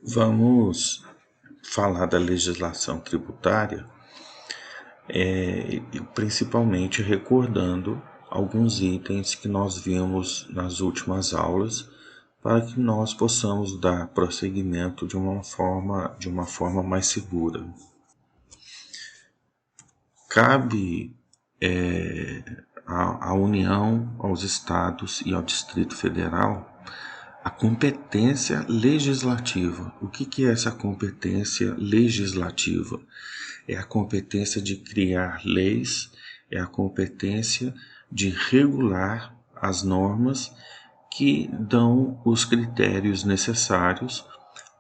Vamos falar da legislação tributária, principalmente recordando alguns itens que nós vimos nas últimas aulas, para que nós possamos dar prosseguimento de uma forma mais segura. Cabe à União, aos Estados e ao Distrito Federal a competência legislativa. O que é essa competência legislativa? É a competência de criar leis, é a competência de regular as normas que dão os critérios necessários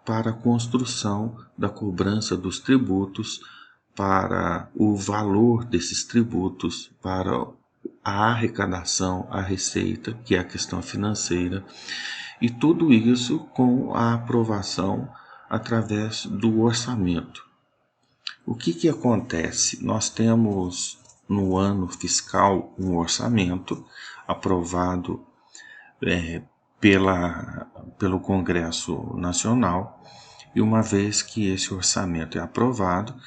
para a construção da cobrança dos tributos, para o valor desses tributos, para a arrecadação, a receita, que é a questão financeira, e tudo isso com a aprovação através do orçamento. O que acontece? Nós temos no ano fiscal um orçamento aprovado pelo Congresso Nacional, e uma vez que esse orçamento é aprovado,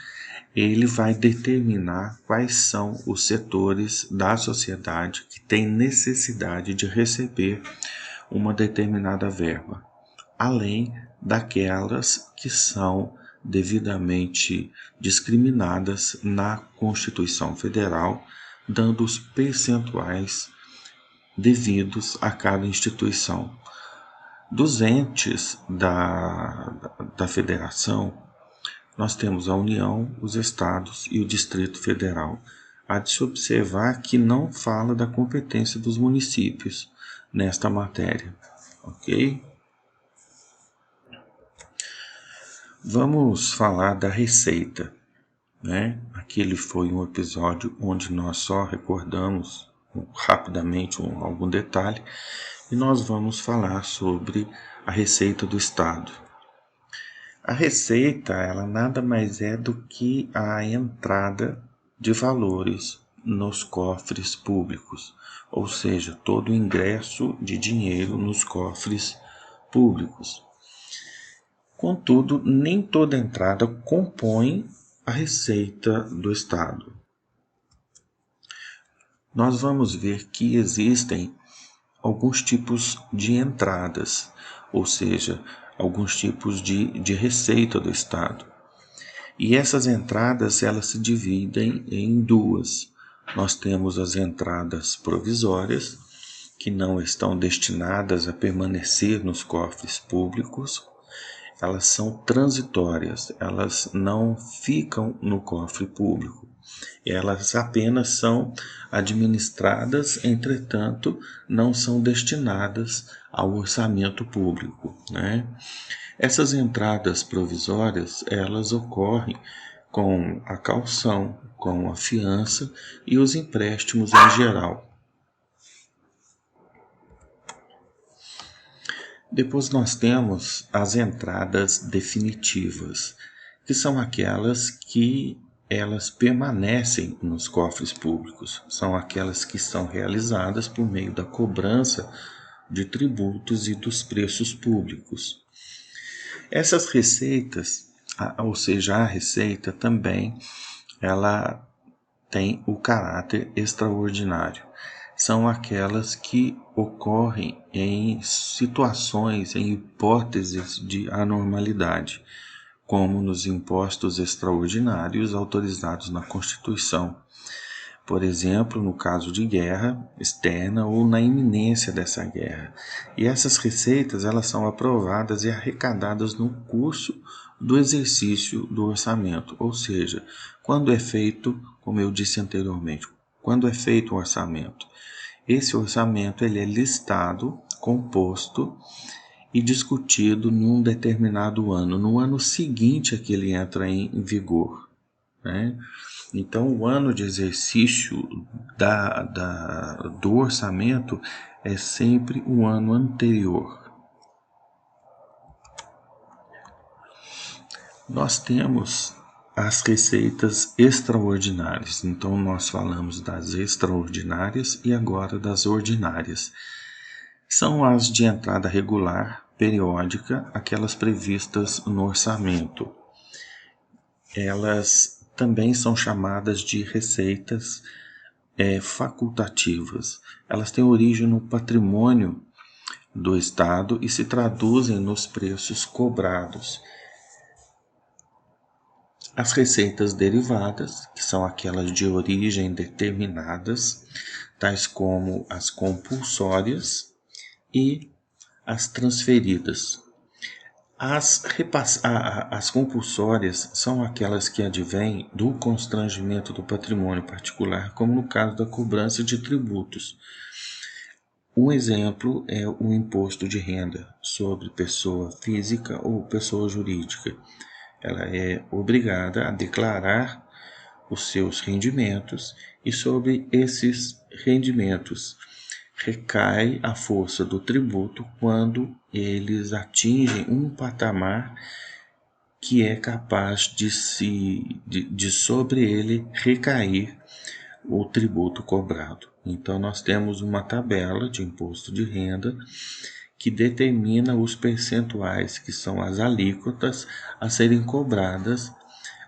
ele vai determinar quais são os setores da sociedade que têm necessidade de receber uma determinada verba, além daquelas que são devidamente discriminadas na Constituição Federal, dando os percentuais devidos a cada instituição. Dos entes da Federação, nós temos a União, os Estados e o Distrito Federal. Há de se observar que não fala da competência dos municípios nesta matéria, ok? Vamos falar da receita, né? Aquele foi um episódio onde nós só recordamos rapidamente algum detalhe, e nós vamos falar sobre a receita do Estado. A receita, ela nada mais é do que a entrada de valores nos cofres públicos, ou seja, todo o ingresso de dinheiro nos cofres públicos. Contudo, nem toda entrada compõe a receita do Estado. Nós vamos ver que existem alguns tipos de entradas, ou seja, alguns tipos de receita do Estado. E essas entradas, elas se dividem em duas. Nós temos as entradas provisórias, que não estão destinadas a permanecer nos cofres públicos. Elas são transitórias, elas não ficam no cofre público. Elas apenas são administradas, entretanto, não são destinadas ao orçamento público, né? Essas entradas provisórias, elas ocorrem com a caução, com a fiança e os empréstimos em geral. Depois nós temos as entradas definitivas, que são aquelas que elas permanecem nos cofres públicos, são aquelas que são realizadas por meio da cobrança de tributos e dos preços públicos. Essas receitas, ou seja, a receita também, ela tem o caráter extraordinário. São aquelas que ocorrem em situações, em hipóteses de anormalidade, como nos impostos extraordinários autorizados na Constituição. Por exemplo, no caso de guerra externa ou na iminência dessa guerra. E essas receitas, elas são aprovadas e arrecadadas no curso do exercício do orçamento, ou seja, quando é feito, como eu disse anteriormente, quando é feito o orçamento. Esse orçamento ele é listado, composto e discutido num determinado ano, no ano seguinte a que ele entra em vigor, né? Então, o ano de exercício do orçamento é sempre o ano anterior. Nós temos as receitas extraordinárias. Então, nós falamos das extraordinárias e agora das ordinárias. São as de entrada regular, periódica, aquelas previstas no orçamento. Elas também são chamadas de receitas facultativas. Elas têm origem no patrimônio do Estado e se traduzem nos preços cobrados. As receitas derivadas, que são aquelas de origem determinadas, tais como as compulsórias e as transferidas. As compulsórias são aquelas que advêm do constrangimento do patrimônio particular, como no caso da cobrança de tributos. Um exemplo é o imposto de renda sobre pessoa física ou pessoa jurídica. Ela é obrigada a declarar os seus rendimentos e sobre esses rendimentos recai a força do tributo quando eles atingem um patamar que é capaz de sobre ele recair o tributo cobrado. Então, nós temos uma tabela de imposto de renda que determina os percentuais, que são as alíquotas a serem cobradas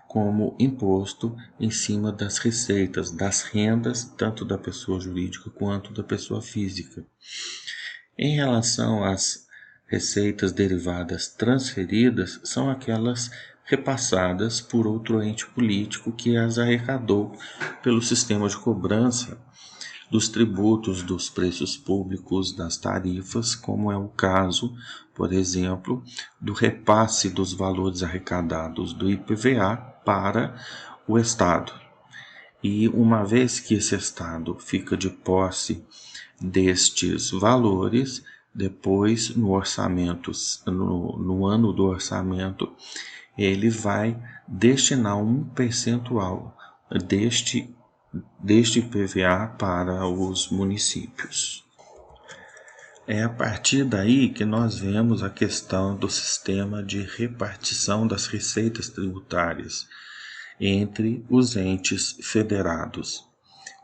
como imposto em cima das receitas, das rendas, tanto da pessoa jurídica quanto da pessoa física. Em relação às receitas derivadas transferidas, são aquelas repassadas por outro ente político que as arrecadou pelo sistema de cobrança dos tributos, dos preços públicos, das tarifas, como é o caso, por exemplo, do repasse dos valores arrecadados do IPVA para o Estado. E uma vez que esse Estado fica de posse destes valores, depois no orçamento, no ano do orçamento, ele vai destinar um percentual deste IPVA para os municípios. É a partir daí que nós vemos a questão do sistema de repartição das receitas tributárias entre os entes federados,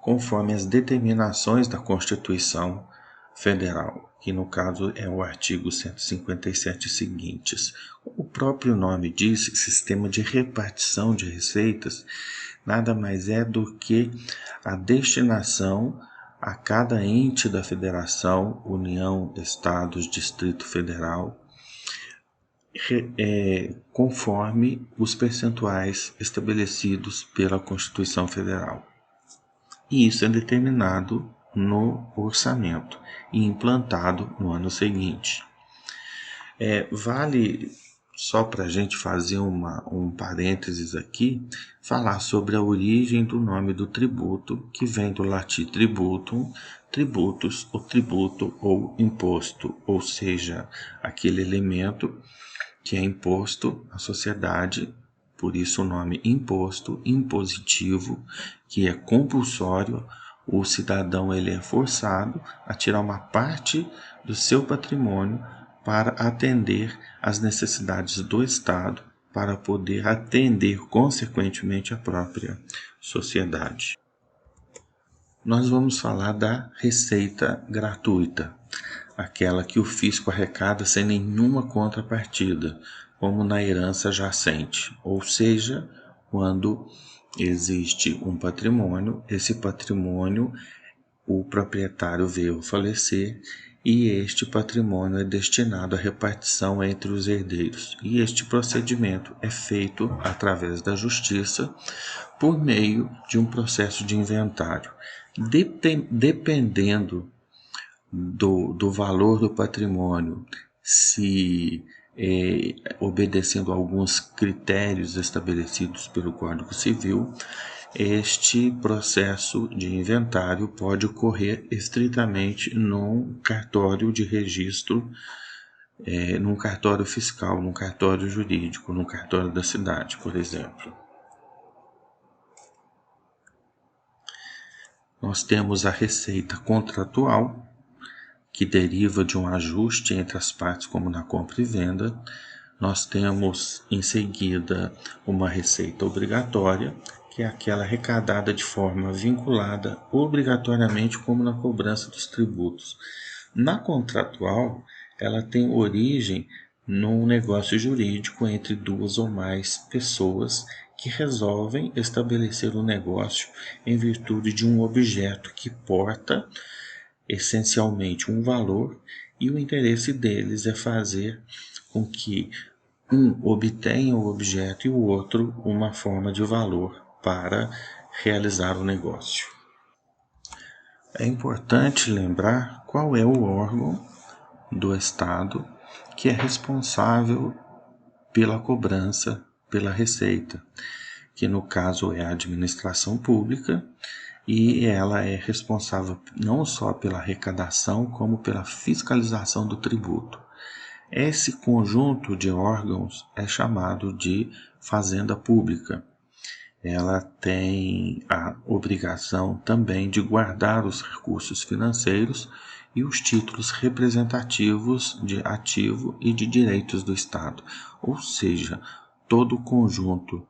conforme as determinações da Constituição Federal, que no caso é o artigo 157 seguintes. O próprio nome diz, sistema de repartição de receitas, nada mais é do que a destinação a cada ente da federação, União, Estados, Distrito Federal, conforme os percentuais estabelecidos pela Constituição Federal. E isso é determinado no orçamento e implantado no ano seguinte. Vale, só para a gente fazer um parênteses aqui, falar sobre a origem do nome do tributo, que vem do latim tributum, tributus, o tributo ou imposto, ou seja, aquele elemento que é imposto à sociedade, por isso o nome imposto, impositivo, que é compulsório. O cidadão ele é forçado a tirar uma parte do seu patrimônio para atender às necessidades do Estado, para poder atender consequentemente a própria sociedade. Nós vamos falar da receita gratuita, aquela que o fisco arrecada sem nenhuma contrapartida, como na herança jacente, ou seja, quando existe um patrimônio, esse patrimônio o proprietário veio a falecer e este patrimônio é destinado à repartição entre os herdeiros. E este procedimento é feito através da justiça por meio de um processo de inventário. Dependendo do valor do patrimônio, se obedecendo a alguns critérios estabelecidos pelo Código Civil, este processo de inventário pode ocorrer estritamente num cartório de registro, num cartório fiscal, num cartório jurídico, num cartório da cidade, por exemplo. Nós temos a receita contratual, que deriva de um ajuste entre as partes, como na compra e venda. Nós temos em seguida uma receita obrigatória, que é aquela arrecadada de forma vinculada obrigatoriamente, como na cobrança dos tributos. Na contratual, ela tem origem num negócio jurídico entre duas ou mais pessoas que resolvem estabelecer um negócio em virtude de um objeto que porta essencialmente um valor, e o interesse deles é fazer com que um obtenha o objeto e o outro uma forma de valor para realizar o negócio. É importante lembrar qual é o órgão do Estado que é responsável pela cobrança, pela receita, que no caso é a administração pública, e ela é responsável não só pela arrecadação, como pela fiscalização do tributo. Esse conjunto de órgãos é chamado de fazenda pública. Ela tem a obrigação também de guardar os recursos financeiros e os títulos representativos de ativo e de direitos do Estado, ou seja, todo o conjunto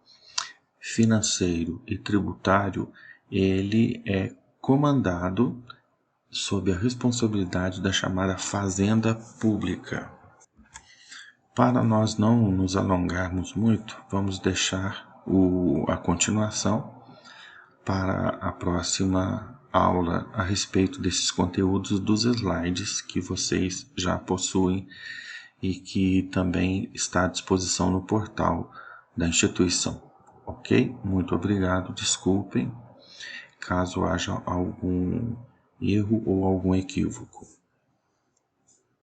financeiro e tributário, ele é comandado sob a responsabilidade da chamada fazenda pública. Para nós não nos alongarmos muito, vamos deixar a continuação para a próxima aula a respeito desses conteúdos dos slides que vocês já possuem e que também está à disposição no portal da instituição. Ok? Muito obrigado, desculpem caso haja algum erro ou algum equívoco.